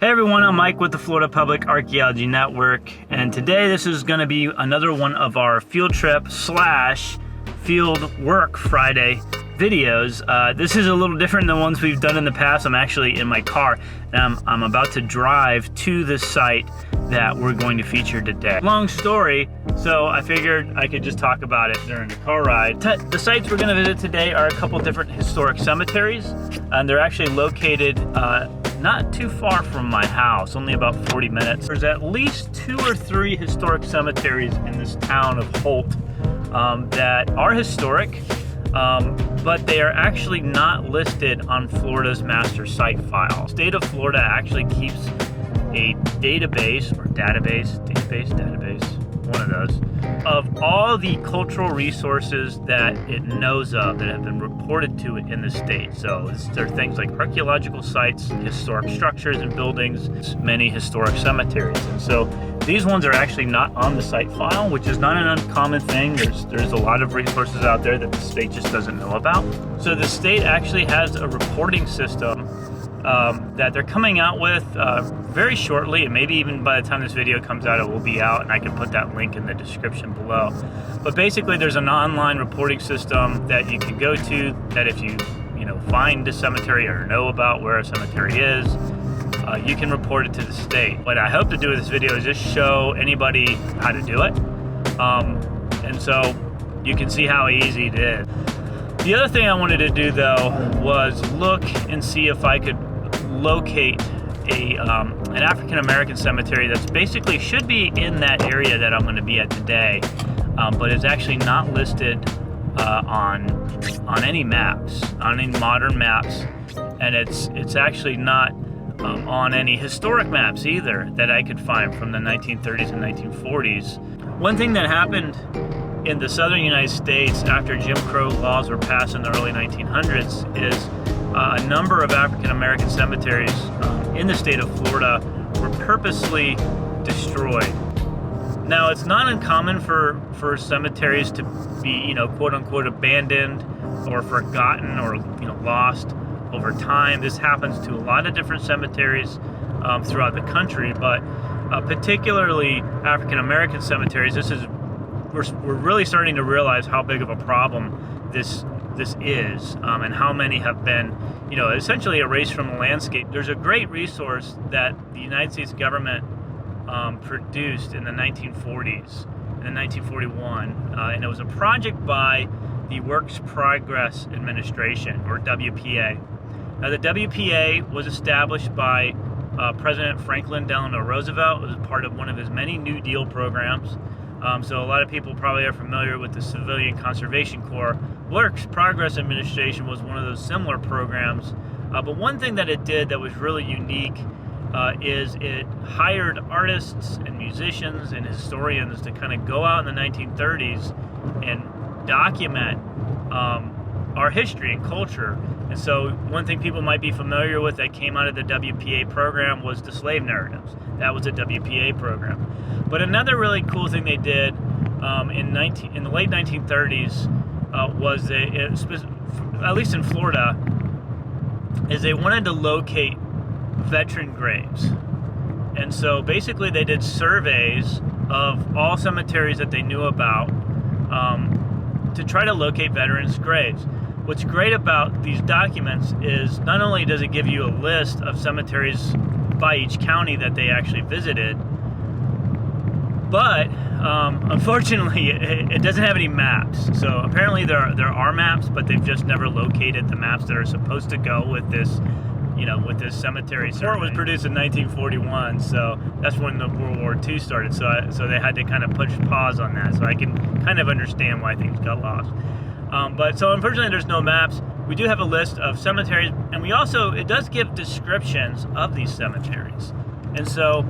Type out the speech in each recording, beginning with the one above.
Hey everyone, I'm Mike with the Florida Public Archaeology Network, and today this is going to be another one of our field trip / field work Friday videos. This is a little different than ones we've done in the past. I'm actually in my car and I'm about to drive to the site that we're going to feature today. Long story, so I figured I could just talk about it during the car ride. The sites we're going to visit today are a couple different historic cemeteries, and they're actually located not too far from my house, only about 40 minutes. There's at least 2 or 3 historic cemeteries in this town of Holt that are historic, but they are actually not listed on Florida's master site file. State of Florida actually keeps a database, one of those, of all the cultural resources that it knows of that have been reported to it in the state. So there are things like archaeological sites, historic structures and buildings, many historic cemeteries. And so these ones are actually not on the site file, which is not an uncommon thing. There's a lot of resources out there that the state just doesn't know about. So the state actually has a reporting system that they're coming out with very shortly, and maybe even by the time this video comes out it will be out, and I can put that link in the description below. But basically there's an online reporting system that you can go to, that if you find a cemetery or know about where a cemetery is, you can report it to the state. What I hope to do with this video is just show anybody how to do it, and so you can see how easy it is. The other thing I wanted to do though was look and see if I could locate an African American cemetery that's basically should be in that area that I'm going to be at today, but it's actually not listed on any maps, on any modern maps, and it's actually not on any historic maps either that I could find from the 1930s and 1940s. One thing that happened in the southern United States after Jim Crow laws were passed in the early 1900s is a number of African American cemeteries in the state of Florida were purposely destroyed. Now, it's not uncommon for cemeteries to be, quote unquote, abandoned or forgotten or lost over time. This happens to a lot of different cemeteries throughout the country, but particularly African American cemeteries. We're really starting to realize how big of a problem this is, and how many have been, essentially erased from the landscape. There's a great resource that the United States government produced in the 1940s, in 1941, and it was a project by the Works Progress Administration, or WPA. Now, the WPA was established by President Franklin Delano Roosevelt. It was part of one of his many New Deal programs. So a lot of people probably are familiar with the Civilian Conservation Corps. Works Progress Administration was one of those similar programs. But one thing that it did that was really unique is it hired artists and musicians and historians to kind of go out in the 1930s and document our history and culture. And so one thing people might be familiar with that came out of the WPA program was the slave narratives. That was a WPA program. But another really cool thing they did in the late 1930s was, at least in Florida, is they wanted to locate veteran graves. And so basically they did surveys of all cemeteries that they knew about to try to locate veterans' graves. What's great about these documents is not only does it give you a list of cemeteries by each county that they actually visited, but unfortunately it doesn't have any maps. So apparently there are maps, but they've just never located the maps that are supposed to go with this, with this cemetery. The report was produced in 1941, so that's when the World War II started. So they had to kind of push pause on that. So I can kind of understand why things got lost. But so unfortunately there's no maps. We do have a list of cemeteries, and it does give descriptions of these cemeteries. And so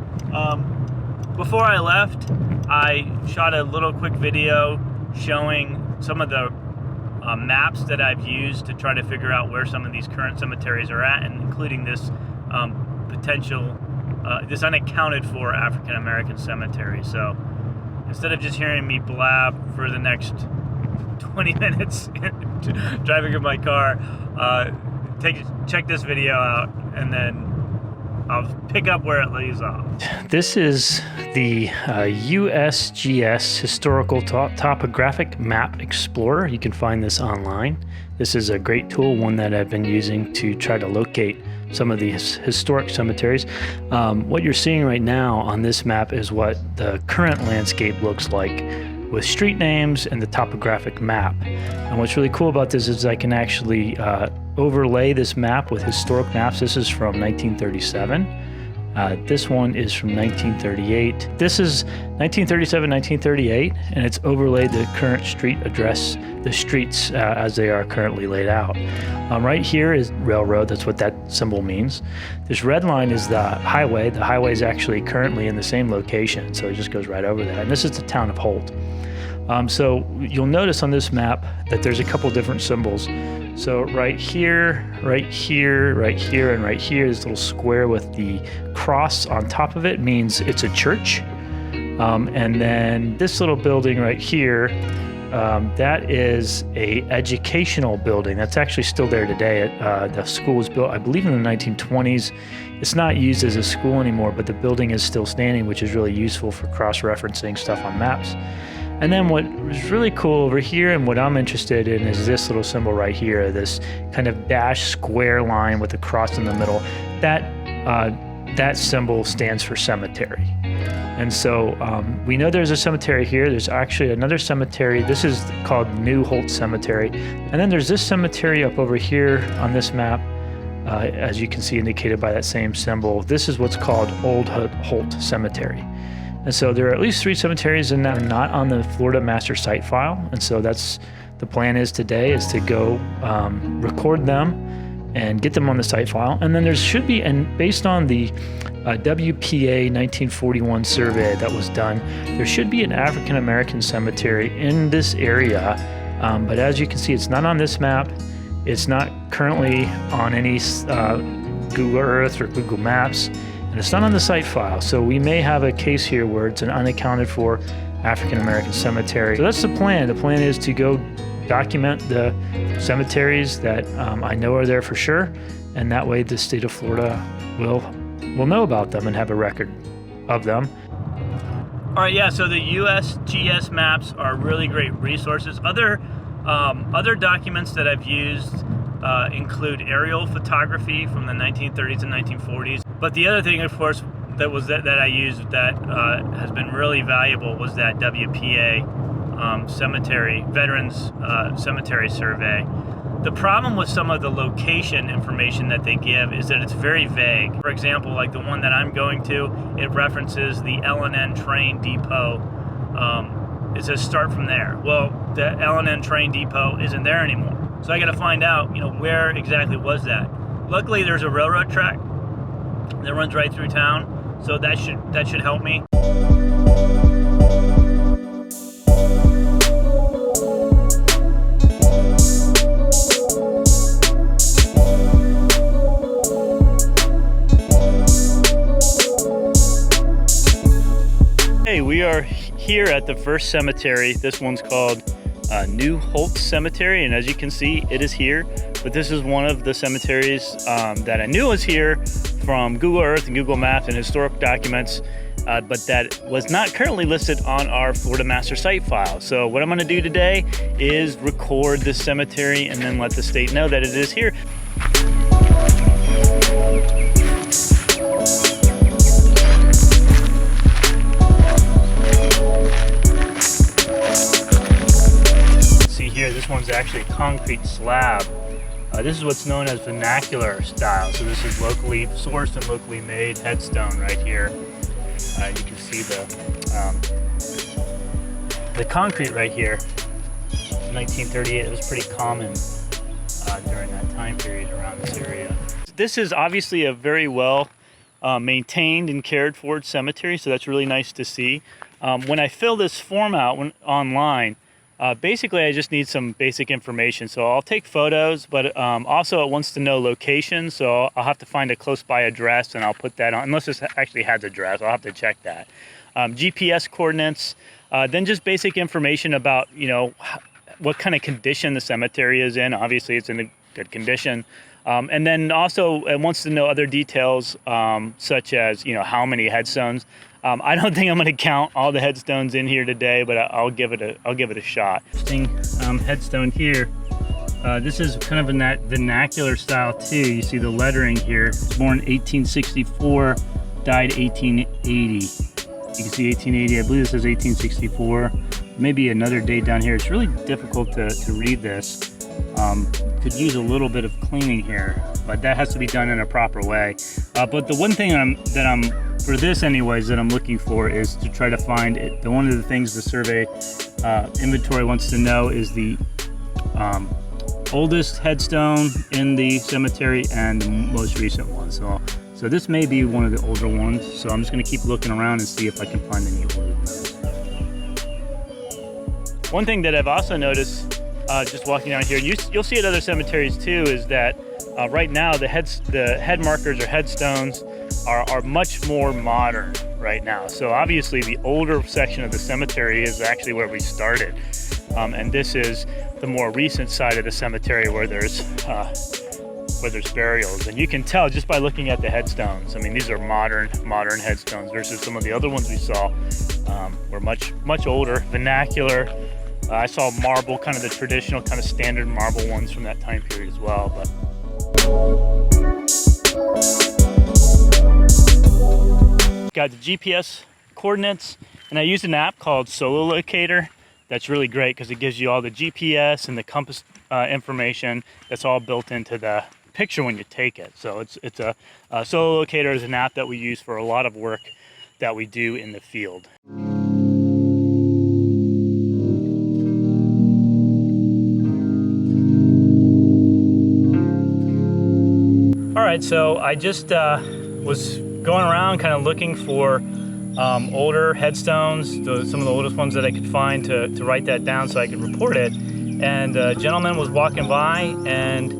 before I left, I shot a little quick video showing some of the maps that I've used to try to figure out where some of these current cemeteries are at, and including this this unaccounted for African American cemetery. So instead of just hearing me blab for the next 20 minutes driving in my car, check this video out, and then I'll pick up where it leaves off. This is the USGS Historical Topographic Map Explorer. You can find this online. This is a great tool, one that I've been using to try to locate some of these historic cemeteries. What you're seeing right now on this map is what the current landscape looks like with street names and the topographic map. And what's really cool about this is I can actually overlay this map with historic maps. This is from 1937. This one is from 1938. This is 1937, 1938, and it's overlaid the current street address, the streets as they are currently laid out. Right here is railroad. That's what that symbol means. This red line is the highway. The highway is actually currently in the same location, so it just goes right over that. And this is the town of Holt. So you'll notice on this map that there's a couple different symbols. So right here, right here, right here, and right here, this little square with the cross on top of it means it's a church. And then this little building right here, that is a educational building. That's actually still there today. The school was built, I believe, in the 1920s. It's not used as a school anymore, but the building is still standing, which is really useful for cross-referencing stuff on maps. And then what was really cool over here, and what I'm interested in, is this little symbol right here, this kind of dash square line with a cross in the middle. That symbol stands for cemetery. And so we know there's a cemetery here. There's actually another cemetery. This is called New Holt Cemetery. And then there's this cemetery up over here on this map, as you can see indicated by that same symbol. This is what's called Old Holt Cemetery. And so there are at least 3 cemeteries in that are not on the Florida Master Site File. And so that's the plan is today is to go record them and get them on the site file. And then there should be, and based on the WPA 1941 survey that was done, there should be an African American cemetery in this area. But as you can see, it's not on this map. It's not currently on any Google Earth or Google Maps. And it's not on the site file, so we may have a case here where it's an unaccounted for African American cemetery. So that's the plan. The plan is to go document the cemeteries that I know are there for sure, and that way the state of Florida will know about them and have a record of them. All right, yeah, so the USGS maps are really great resources. Other documents that I've used include aerial photography from the 1930s and 1940s. But the other thing, of course, that I used that has been really valuable was that WPA Veterans Cemetery Survey. The problem with some of the location information that they give is that it's very vague. For example, like the one that I'm going to, it references the L&N train depot. It says start from there. Well, the L&N train depot isn't there anymore. So I got to find out, where exactly was that. Luckily, there's a railroad track that runs right through town, so that should help me. Hey, we are here at the first cemetery. This one's called New Holt Cemetery, and as you can see, it is here. But this is one of the cemeteries that I knew was here from Google Earth and Google Maps and historic documents, but that was not currently listed on our Florida Master Site File. So what I'm going to do today is record this cemetery and then let the state know that it is here. Here, this one's actually a concrete slab. This is what's known as vernacular style. So this is locally sourced and locally made headstone right here. You can see the concrete right here. 1938, it was pretty common during that time period around this area. This is obviously a very well maintained and cared for cemetery, so that's really nice to see. When I fill this form out online, basically I just need some basic information. So I'll take photos, but also it wants to know location, so I'll have to find a close by address and I'll put that on, unless this actually has address, I'll have to check that. GPS coordinates, then just basic information about, what kind of condition the cemetery is in. Obviously it's in a good condition. And then also it wants to know other details, such as, how many headstones. I don't think I'm going to count all the headstones in here today, but I'll give it a shot. Interesting headstone here. This is kind of in that vernacular style too. You see the lettering here. It's born 1864, died 1880. You can see 1880. I believe this says 1864. Maybe another date down here. It's really difficult to read this. Could use a little bit of cleaning here, but that has to be done in a proper way. But the one thing that I'm for this anyways that I'm looking for is to try to find it. One of the things the survey inventory wants to know is the oldest headstone in the cemetery and the most recent one. So this may be one of the older ones. So I'm just going to keep looking around and see if I can find any older ones. One thing that I've also noticed just walking down here, and you'll see at other cemeteries too, is that right now the head markers or headstones are much more modern right now. So obviously the older section of the cemetery is actually where we started, and this is the more recent side of the cemetery where there's burials, and you can tell just by looking at the headstones. I mean, these are modern headstones versus some of the other ones we saw were much older, vernacular. I saw marble, kind of the traditional, kind of standard marble ones from that time period as well. But got the GPS coordinates, and I used an app called Solo Locator. That's really great because it gives you all the GPS and the compass information. That's all built into the picture when you take it. So it's a Solo Locator is an app that we use for a lot of work that we do in the field. All right, so I just was going around kind of looking for older headstones, some of the oldest ones that I could find to write that down so I could report it. And a gentleman was walking by, and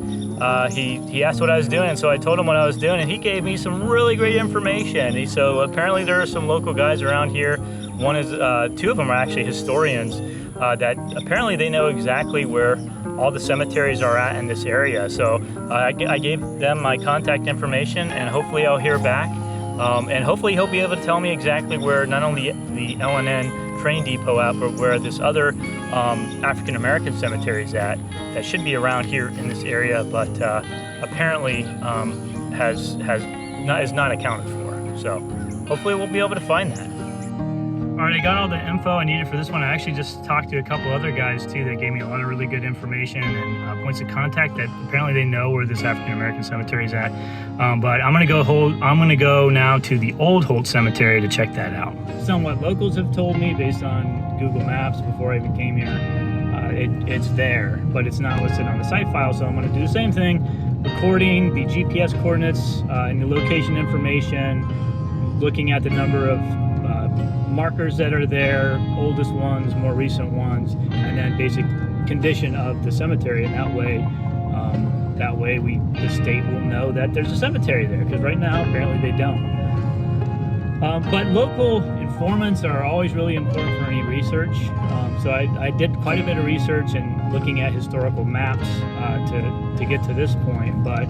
he asked what I was doing, so I told him what I was doing, and he gave me some really great information. So apparently there are some local guys around here. One is, two of them are actually historians that apparently they know exactly where all the cemeteries are at in this area. So I gave them my contact information, and hopefully I'll hear back. And hopefully he'll be able to tell me exactly where not only the L&N train depot at, but where this other African American cemetery is at. That should be around here in this area, but apparently is not accounted for. So hopefully we'll be able to find that. All right, I got all the info I needed for this one. I actually just talked to a couple other guys too that gave me a lot of really good information and points of contact that apparently they know where this African American cemetery is at. But I'm gonna go now to the Old Holt Cemetery to check that out. Based on what locals have told me, based on Google Maps before I even came here, it's there, but it's not listed on the site file. So I'm gonna do the same thing, recording the GPS coordinates and the location information, looking at the number of markers that are there, oldest ones, more recent ones, and then basic condition of the cemetery. And that way the state will know that there's a cemetery there, because right now apparently they don't. But local informants are always really important for any research. So I did quite a bit of research and looking at historical maps to get to this point. But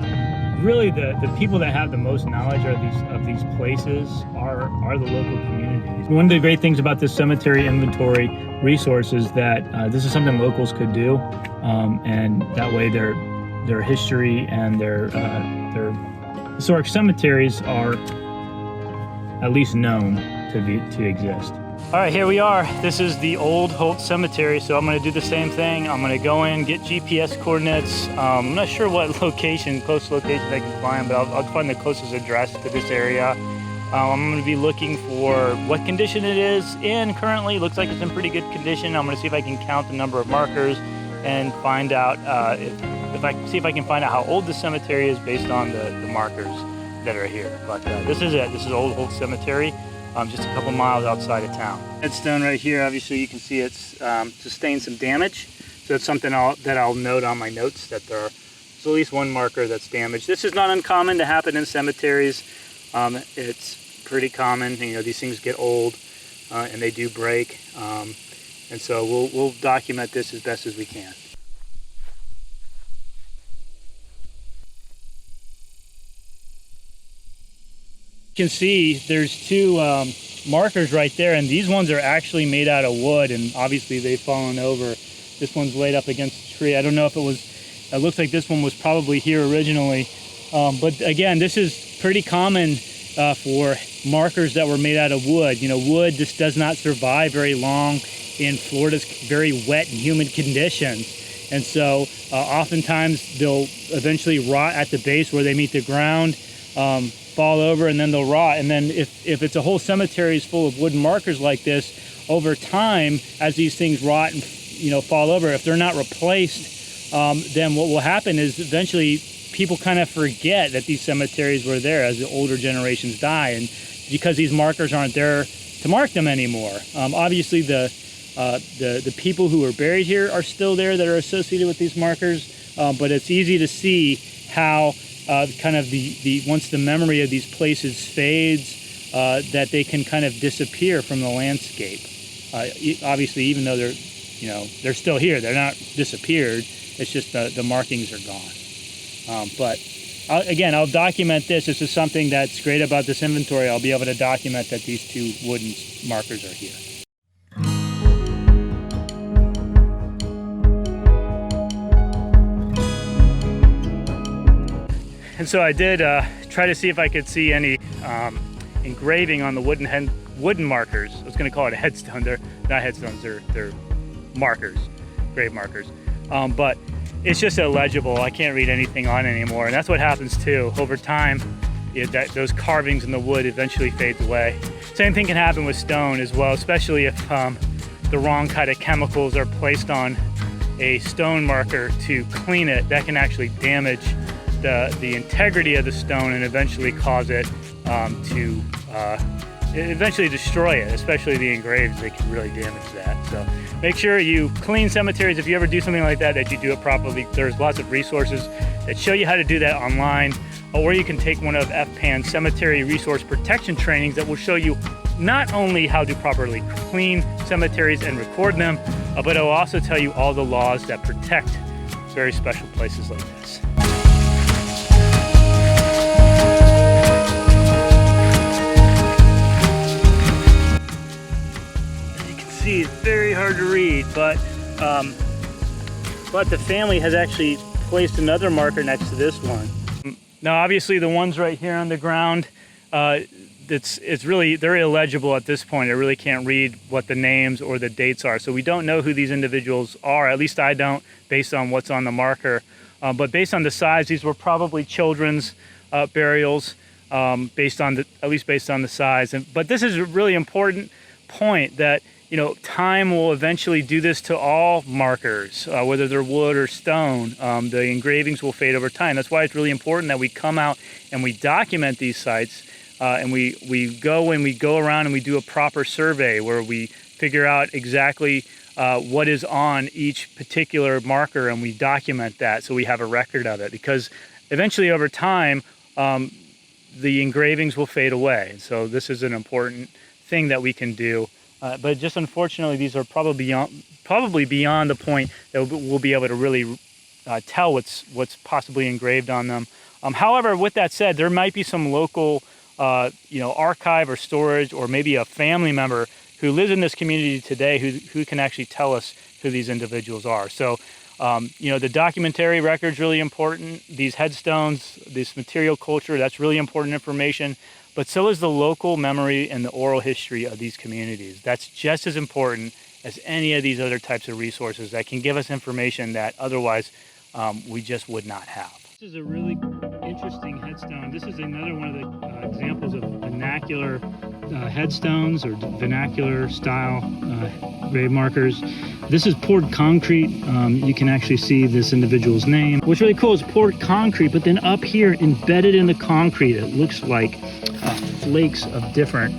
really the people that have the most knowledge of these places are the local communities. One of the great things about this cemetery inventory resource is that this is something locals could do, and that way their history and their historic cemeteries are at least known to exist. All right, here we are. This is the Old Holt Cemetery, so I'm going to do the same thing. I'm going to go in, get GPS coordinates. I'm not sure what close locations I can find, but I'll find the closest address to this area. I'm going to be looking for what condition it is in currently. It looks like it's in pretty good condition. I'm going to see if I can count the number of markers and find out if I can find out how old the cemetery is based on the markers that are here. But this is it. This is Old Holt Cemetery. Just a couple miles outside of town. Headstone right here, obviously you can see it's sustained some damage. So it's something that I'll note on my notes, that there's at least one marker that's damaged. This is not uncommon to happen in cemeteries. It's pretty common. These things get old and they do break. And so we'll document this as best as we can. You can see there's two markers right there, and these ones are actually made out of wood, and obviously they've fallen over. This one's laid up against a tree. I don't know if it looks like this one was probably here originally. But again, this is pretty common for markers that were made out of wood. You know, wood just does not survive very long in Florida's very wet and humid conditions. And so oftentimes they'll eventually rot at the base where they meet the ground, fall over, and then they'll rot. And then if it's a whole cemetery is full of wooden markers like this, over time, as these things rot and fall over, if they're not replaced, then what will happen is eventually people kind of forget that these cemeteries were there as the older generations die, and because these markers aren't there to mark them anymore. Obviously the people who are buried here are still there that are associated with these markers, but it's easy to see how kind of once the memory of these places fades, that they can kind of disappear from the landscape. Obviously, even though they're still here, they're not disappeared. It's just the markings are gone. But again, I'll document this. This is something that's great about this inventory. I'll be able to document that these two wooden markers are here. And so I did try to see if I could see any engraving on the wooden markers. I was going to call it a headstone. They're not headstones. They're markers, grave markers. But it's just illegible. I can't read anything on it anymore. And that's what happens too. Over time, those carvings in the wood eventually fades away. Same thing can happen with stone as well, especially if the wrong kind of chemicals are placed on a stone marker to clean it. That can actually damage the integrity of the stone and eventually cause it to eventually destroy it, especially the engraved. They can really damage that. So make sure you clean cemeteries. If you ever do something like that you do it properly. There's lots of resources that show you how to do that online, or you can take one of FPAN's cemetery resource protection trainings that will show you not only how to properly clean cemeteries and record them, but it will also tell you all the laws that protect very special places like this. See, it's very hard to read, but the family has actually placed another marker next to this one. Now, obviously, the ones right here on the ground, they're illegible at this point. I really can't read what the names or the dates are, so we don't know who these individuals are. At least I don't, based on what's on the marker. But based on the size, these were probably children's burials, at least based on the size. But this is a really important point that time will eventually do this to all markers, whether they're wood or stone. The engravings will fade over time. That's why it's really important that we come out and we document these sites, and we go around and we do a proper survey where we figure out exactly what is on each particular marker, and we document that so we have a record of it, because eventually over time the engravings will fade away. So this is an important thing that we can do. But just unfortunately, these are probably beyond the point that we'll be able to really tell what's possibly engraved on them. However, with that said, there might be some local, archive or storage, or maybe a family member who lives in this community today who can actually tell us who these individuals are. So, the documentary record's really important. These headstones, this material culture, that's really important information. But so is the local memory and the oral history of these communities. That's just as important as any of these other types of resources that can give us information that otherwise we just would not have. This is a really interesting headstone. This is another one of the examples of vernacular headstones, or vernacular style grave markers. This is poured concrete. You can actually see this individual's name. What's really cool is poured concrete, but then up here, embedded in the concrete, it looks like flakes of different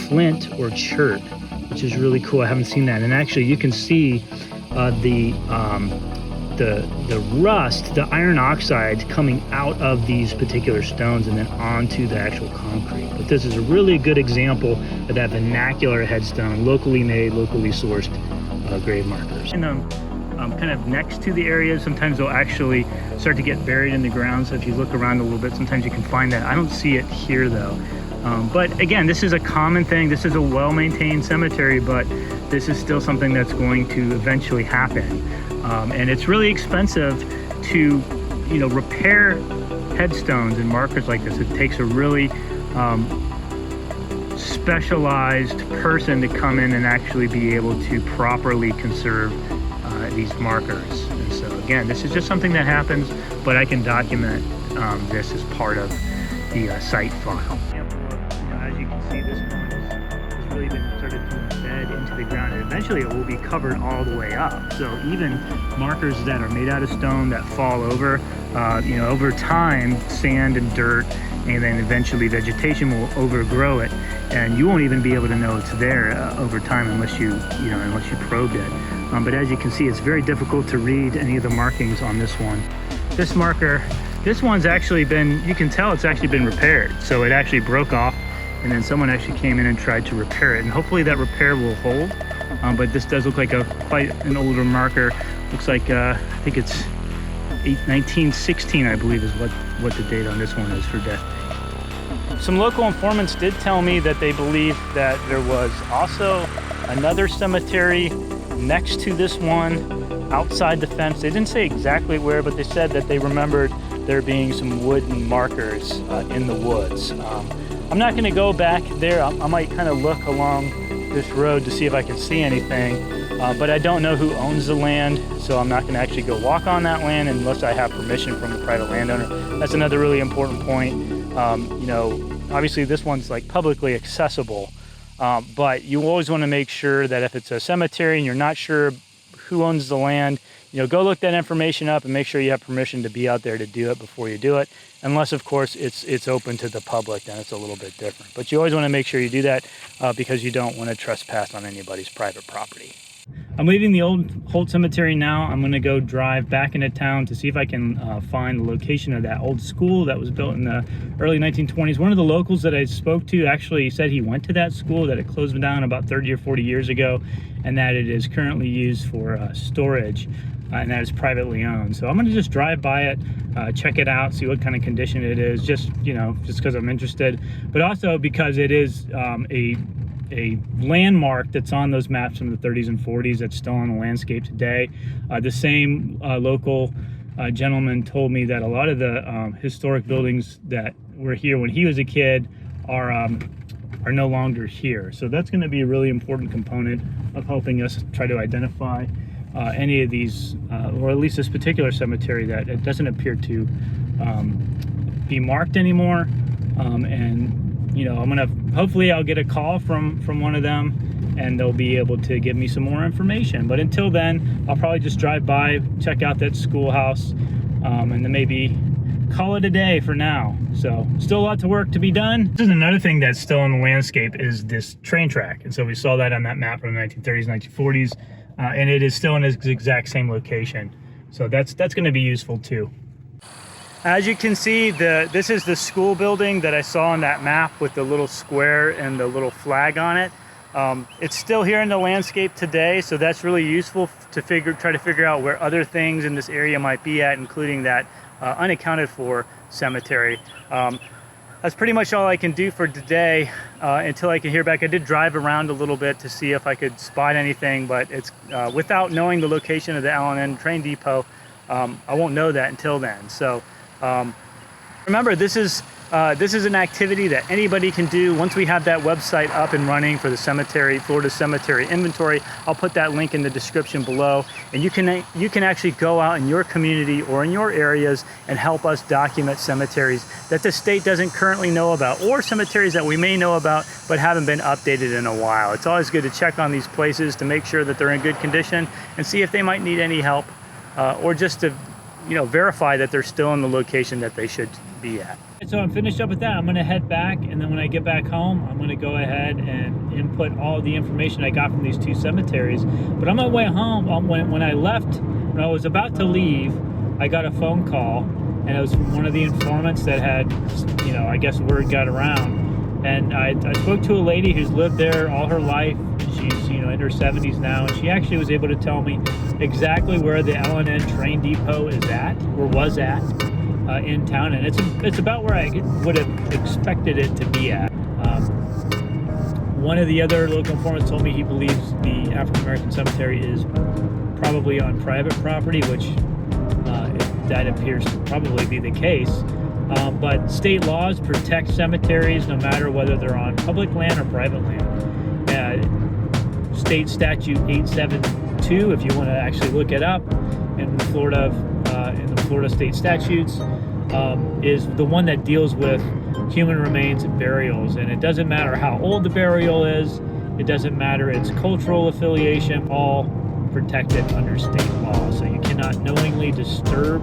flint or chert, which is really cool. I haven't seen that. And actually you can see the rust, the iron oxide coming out of these particular stones and then onto the actual concrete. But this is a really good example of that vernacular headstone, locally made, locally sourced grave markers. And kind of next to the areas, sometimes they'll actually start to get buried in the ground. So if you look around a little bit, sometimes you can find that. I don't see it here though. But again, this is a common thing. This is a well-maintained cemetery, but this is still something that's going to eventually happen. And it's really expensive to, repair headstones and markers like this. It takes a really specialized person to come in and actually be able to properly conserve these markers. And so again, this is just something that happens, but I can document this as part of the site file. As you can see, this one has really been started to embed into the ground, and eventually it will be covered all the way up. So even markers that are made out of stone that fall over, over time, sand and dirt, and then eventually vegetation will overgrow it, and you won't even be able to know it's there over time unless you probed it. But as you can see, it's very difficult to read any of the markings on this one. This marker, this one's actually been, you can tell it's actually been repaired. So it actually broke off, and then someone actually came in and tried to repair it. And hopefully that repair will hold. But this does look like quite an older marker. Looks like, I think it's 1916, I believe, is what the date on this one is for death date. Some local informants did tell me that they believe that there was also another cemetery next to this one outside the fence. They didn't say exactly where, but they said that they remembered there being some wooden markers in the woods. I'm not going to go back there. I might kind of look along this road to see if I can see anything, but I don't know who owns the land, so I'm not going to actually go walk on that land unless I have permission from the private landowner. That's another really important point. Obviously this one's like publicly accessible, but you always want to make sure that if it's a cemetery and you're not sure who owns the land, go look that information up and make sure you have permission to be out there to do it before you do it. Unless, of course, it's open to the public, then it's a little bit different. But you always want to make sure you do that because you don't want to trespass on anybody's private property. I'm leaving the old Holt Cemetery now. I'm going to go drive back into town to see if I can find the location of that old school that was built in the early 1920s. One of the locals that I spoke to actually said he went to that school, that it closed down about 30 or 40 years ago, and that it is currently used for storage, and that is privately owned. So I'm going to just drive by it, check it out, see what kind of condition it is, just because I'm interested, but also because it is a landmark that's on those maps from the 30s and 40s that's still on the landscape today. The same local gentleman told me that a lot of the historic buildings that were here when he was a kid are no longer here. So that's going to be a really important component of helping us try to identify any of these, or at least this particular cemetery, that it doesn't appear to be marked anymore. And hopefully I'll get a call from one of them and they'll be able to give me some more information. But until then, I'll probably just drive by, check out that schoolhouse, and then maybe call it a day for now. So still a lot to work to be done. This is another thing that's still on the landscape, is this train track. And so we saw that on that map from the 1930s, 1940s, and it is still in its exact same location. So that's going to be useful too. As you can see, this is the school building that I saw on that map with the little square and the little flag on it. It's still here in the landscape today, so that's really useful to try to figure out where other things in this area might be at, including that unaccounted for cemetery. That's pretty much all I can do for today until I can hear back. I did drive around a little bit to see if I could spot anything, but it's without knowing the location of the L&N train depot, I won't know that until then. So remember, this is an activity that anybody can do. Once we have that website up and running for the cemetery, Florida Cemetery Inventory, I'll put that link in the description below, and you can actually go out in your community or in your areas and help us document cemeteries that the state doesn't currently know about, or cemeteries that we may know about but haven't been updated in a while. It's always good to check on these places to make sure that they're in good condition and see if they might need any help, or just to verify that they're still in the location that they should be at. So I'm finished up with that. I'm going to head back, and then when I get back home, I'm going to go ahead and input all the information I got from these two cemeteries. But on my way home, when I was about to leave, I got a phone call, and it was from one of the informants that had, I guess word got around. And I spoke to a lady who's lived there all her life. She's, in her 70s now, and she actually was able to tell me exactly where the L&N train depot is at, or was at, in town, and it's about where I would have expected it to be at. One of the other local informants told me he believes the African American cemetery is probably on private property, which that appears to probably be the case. But state laws protect cemeteries no matter whether they're on public land or private land. State Statute 872, if you want to actually look it up, in the Florida state statutes, is the one that deals with human remains and burials. And it doesn't matter how old the burial is, it doesn't matter its cultural affiliation, all protected under state law. So you cannot knowingly disturb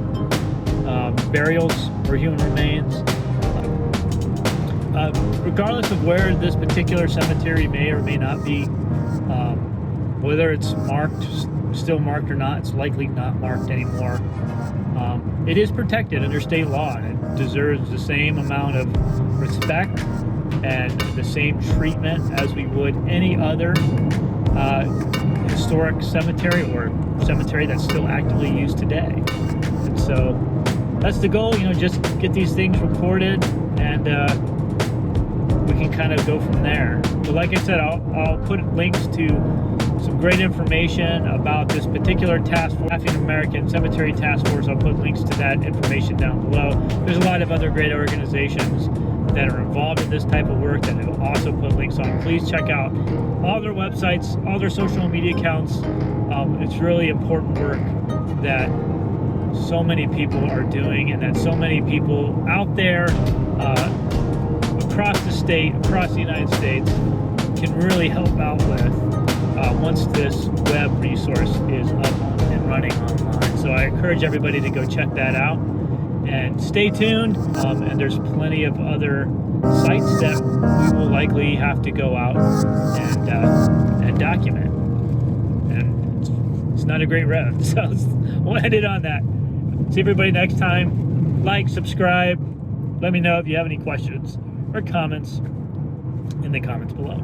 burials or human remains. Regardless of where this particular cemetery may or may not be, whether it's still marked or not, it's likely not marked anymore. It is protected under state law, and it deserves the same amount of respect and the same treatment as we would any other historic cemetery or cemetery that's still actively used today. And so that's the goal, just get these things recorded, and we can kind of go from there. But like I said, I'll put links to some great information about this particular task force, African American Cemetery Task Force. I'll put links to that information down below. There's a lot of other great organizations that are involved in this type of work that I'll also put links on. Please check out all their websites, all their social media accounts. It's really important work that so many people are doing, and that so many people out there across the state, across the United States, can really help out with once this web resource is up and running online. So I encourage everybody to go check that out and stay tuned. And there's plenty of other sites that we will likely have to go out and document. And it's not a great road, so we'll end it on that. See everybody next time. Like, subscribe. Let me know if you have any questions or comments in the comments below.